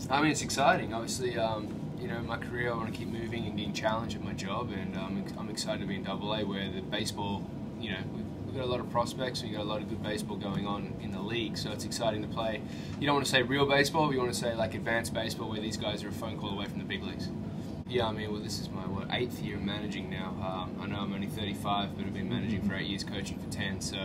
I mean, it's exciting. Obviously, you know, in my career, I want to keep moving and getting challenged at my job, and I'm excited to be in AA, where the baseball, you know, we've got a lot of prospects, we've got a lot of good baseball going on in the league, so it's exciting to play. You don't want to say real baseball, but you want to say like advanced baseball, where these guys are a phone call away from the big leagues. Yeah, I mean, well, this is my 8th year of managing now. I know I'm only 35, but I've been managing for 8 years, coaching for 10. So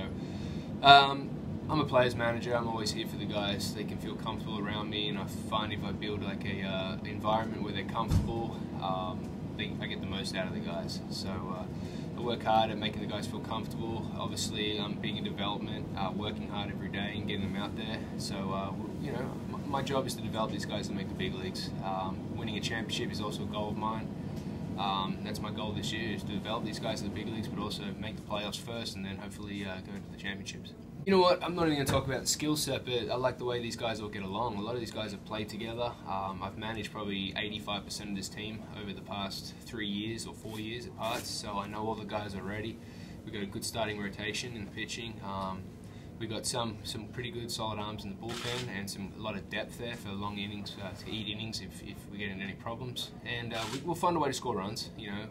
I'm a player's manager. I'm always here for the guys. They can feel comfortable around me, and I find if I build like a environment where they're comfortable, I get the most out of the guys. So I work hard at making the guys feel comfortable. Obviously, I'm big in development, working hard every day and getting them out there. So you know, my job is to develop these guys to make the big leagues. Winning a championship is also a goal of mine. That's my goal this year, is to develop these guys to the big leagues, but also make the playoffs first, and then hopefully go into the championships. You know what, I'm not even going to talk about the skill set, but I like the way these guys all get along. A lot of these guys have played together. I've managed probably 85% of this team over the past 3 years or 4 years at parts, so I know all the guys already. We've got a good starting rotation in the pitching. We've got some pretty good solid arms in the bullpen, and a lot of depth there for long innings, to eat innings if we get into any problems. And we'll find a way to score runs, you know.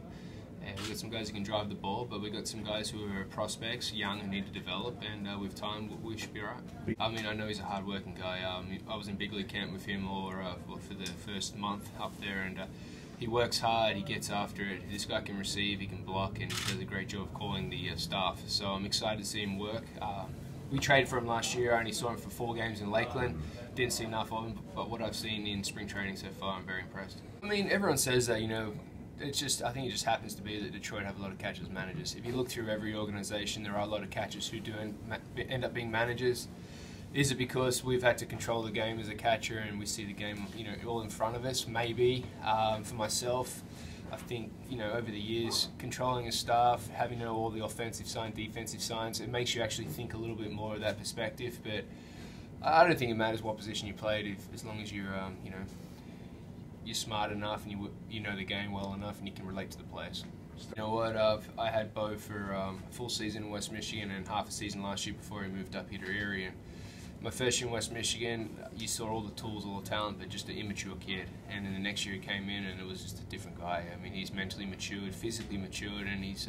And we've got some guys who can drive the ball, but we've got some guys who are prospects, young, and need to develop, and with time we should be right. I mean, I know he's a hard-working guy. I was in big league camp with him for the first month up there, and he works hard, he gets after it. This guy can receive, he can block, and he does a great job of calling the staff. So I'm excited to see him work. We traded for him last year. I only saw him for 4 games in Lakeland. Didn't see enough of him, but what I've seen in spring training so far, I'm very impressed. I mean, everyone says that, you know, I think it just happens to be that Detroit have a lot of catchers managers. If you look through every organization, there are a lot of catchers who do end up being managers. Is it because we've had to control the game as a catcher and we see the game, you know, all in front of us? Maybe. For myself, I think, you know, over the years, controlling a staff, having to know all the offensive signs, defensive signs, it makes you actually think a little bit more of that perspective. But I don't think it matters what position you played, as long as you're, you know, you're smart enough and you know the game well enough and you can relate to the players. You know what? I had Bo for a full season in West Michigan and half a season last year before he moved up here to Erie. And my first year in West Michigan, you saw all the tools, all the talent, but just an immature kid. And then the next year he came in and it was just a different guy. I mean, he's mentally matured, physically matured, and he's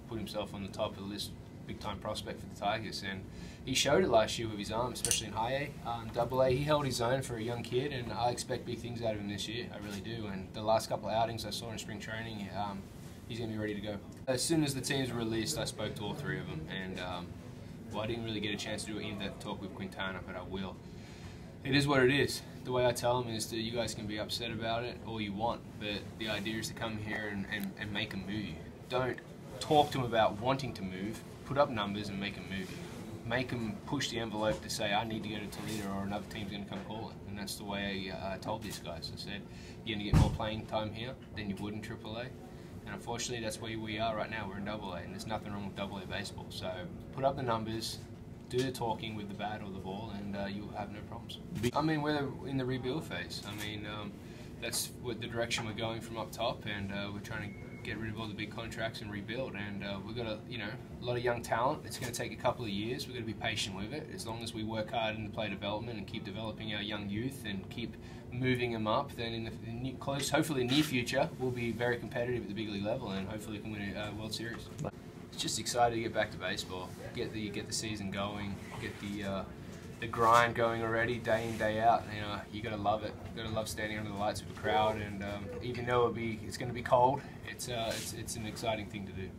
put himself on the top of the list, big-time prospect for the Tigers. And he showed it last year with his arm, especially in high A. Double A, he held his own for a young kid, and I expect big things out of him this year. I really do. And the last couple of outings I saw in spring training, he's going to be ready to go. As soon as the teams were released, I spoke to all 3 of them, and well, I didn't really get a chance to do any of that talk with Quintana, but I will. It is what it is. The way I tell them is that you guys can be upset about it all you want, but the idea is to come here and make a move. Don't talk to them about wanting to move. Put up numbers and make them move. Make them push the envelope to say, I need to go to Toledo or another team's going to come call it. And that's the way I told these guys. I said, you're going to get more playing time here than you would in AAA. And unfortunately, that's where we are right now. We're in AA, and there's nothing wrong with AA baseball. So put up the numbers, do the talking with the bat or the ball, and you'll have no problems. I mean, we're in the rebuild phase. I mean, that's what the direction we're going from up top, and we're trying to get rid of all the big contracts and rebuild. And we've got a lot of young talent. It's going to take a couple of years. We've got to be patient with it. As long as we work hard in the play development and keep developing our young youth and keep moving them up, then in the hopefully near future, we'll be very competitive at the big league level, and hopefully we can win a World Series. It's just excited to get back to baseball, get the season going, get the grind going already, day in, day out. You know, you gotta love it. You gotta love standing under the lights with a crowd, and even though it's going to be cold, it's an exciting thing to do.